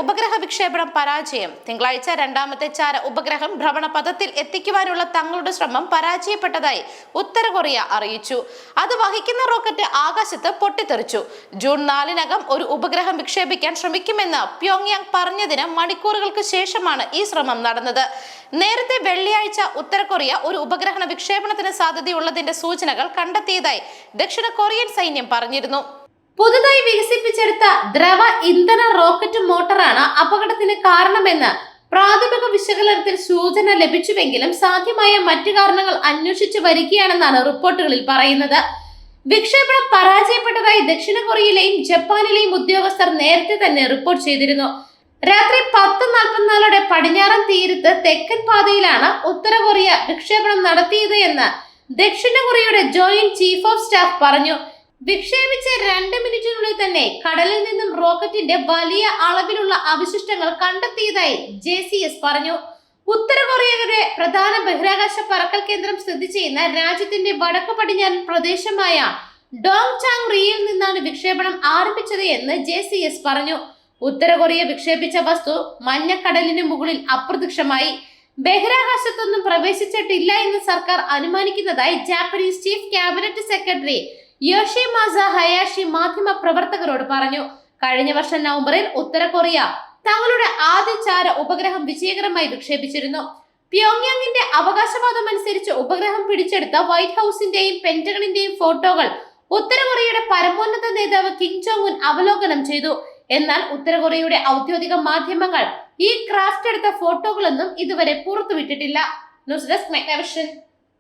ഉപഗ്രഹ വിക്ഷേപണം പരാജയം. തിങ്കളാഴ്ച രണ്ടാമത്തെ ചാര ഉപഗ്രഹം ഭ്രമണപഥത്തിൽ എത്തിക്കുവാനുള്ള തങ്ങളുടെ ശ്രമം പരാജയപ്പെട്ടതായി ഉത്തര കൊറിയ അറിയിച്ചു. അത് വഹിക്കുന്ന റോക്കറ്റ് ആകാശത്ത് പൊട്ടിത്തെറിച്ചു. ജൂൺ 4-നകം ഒരു ഉപഗ്രഹം വിക്ഷേപിക്കാൻ ശ്രമിക്കുമെന്ന് പ്യോങ്യാങ് പറഞ്ഞതിന് മണിക്കൂറുകൾക്ക് ശേഷമാണ് ഈ ശ്രമം നടന്നത്. നേരത്തെ വെള്ളിയാഴ്ച ഉത്തര കൊറിയ ഒരു ഉപഗ്രഹ വിക്ഷേപണത്തിന് സാധ്യതയുള്ളതിന്റെ സൂചനകൾ കണ്ടെത്തിയതായി ദക്ഷിണ കൊറിയൻ സൈന്യം പറഞ്ഞിരുന്നു. പുതുതായി വികസിപ്പിച്ചെടുത്ത ദ്രവ ഇന്ധന റോക്കറ്റ് മോട്ടറാണ് അപകടത്തിന് കാരണമെന്ന് പ്രാഥമിക വിശകലനത്തിൽ സൂചന ലഭിച്ചുവെങ്കിലും സാധ്യമായ മറ്റു കാരണങ്ങൾ അന്വേഷിച്ചു വരികയാണെന്നാണ് റിപ്പോർട്ടുകളിൽ പറയുന്നത്. വിക്ഷേപണം പരാജയപ്പെട്ടതായി ദക്ഷിണ കൊറിയയിലെയും ജപ്പാനിലെയും ഉദ്യോഗസ്ഥർ നേരത്തെ തന്നെ റിപ്പോർട്ട് ചെയ്തിരുന്നു. രാത്രി 10:44 പടിഞ്ഞാറൻ തീരത്ത് തെക്കൻ പാതയിലാണ് ഉത്തര കൊറിയ വിക്ഷേപണം നടത്തിയത് എന്ന് ദക്ഷിണ കൊറിയയുടെ ജോയിന്റ് ചീഫ് ഓഫ് സ്റ്റാഫ് പറഞ്ഞു. വിക്ഷേപിച്ച 2 മിനിറ്റിനുള്ളിൽ തന്നെ കടലിൽ നിന്നും റോക്കറ്റിന്റെ വലിയ അളവിലുള്ള അവശിഷ്ടങ്ങൾ കണ്ടെത്തിയതായി JCS പറഞ്ഞു. ഉത്തര കൊറിയയുടെ പ്രധാന ബഹിരാകാശ പറക്കൽ കേന്ദ്രം സ്ഥിതി ചെയ്യുന്ന രാജ്യത്തിന്റെ വടക്കു പടിഞ്ഞാറൻ പ്രദേശമായ ഡോങ് ചാങ് റിയിൽ നിന്നാണ് വിക്ഷേപണം ആരംഭിച്ചത് എന്ന് JCS പറഞ്ഞു. ഉത്തര കൊറിയ വിക്ഷേപിച്ച വസ്തു മഞ്ഞക്കടലിന് മുകളിൽ അപ്രത്യക്ഷമായി. ബഹിരാകാശത്തൊന്നും പ്രവേശിച്ചിട്ടില്ല എന്ന് സർക്കാർ അനുമാനിക്കുന്നതായി Japanese chief cabinet secretary Yoshimasa Hayashi മാധ്യമ പ്രവർത്തകരോട് പറഞ്ഞു. കഴിഞ്ഞ വർഷം നവംബറിൽ ഉത്തര കൊറിയ തങ്ങളുടെ ആദ്യ ചാര ഉപഗ്രഹം വിജയകരമായി വിക്ഷേപിച്ചിരുന്നു. പ്യോങ്യാങ്ങിന്റെ അവകാശവാദം അനുസരിച്ച് ഉപഗ്രഹം പിടിച്ചെടുത്ത വൈറ്റ് ഹൌസിന്റെയും പെന്റഗണിന്റെയും ഫോട്ടോകൾ ഉത്തര കൊറിയയുടെ പരമോന്നത നേതാവ് കിം ജോങ് ഉൻ അവലോകനം ചെയ്തു. എന്നാൽ ഉത്തര കൊറിയയുടെ ഔദ്യോഗിക മാധ്യമങ്ങൾ ഈ ക്രാഫ്റ്റ് എടുത്ത ഫോട്ടോകളൊന്നും ഇതുവരെ പുറത്തുവിട്ടിട്ടില്ല. News desk മെഗ്നവിഷൻ.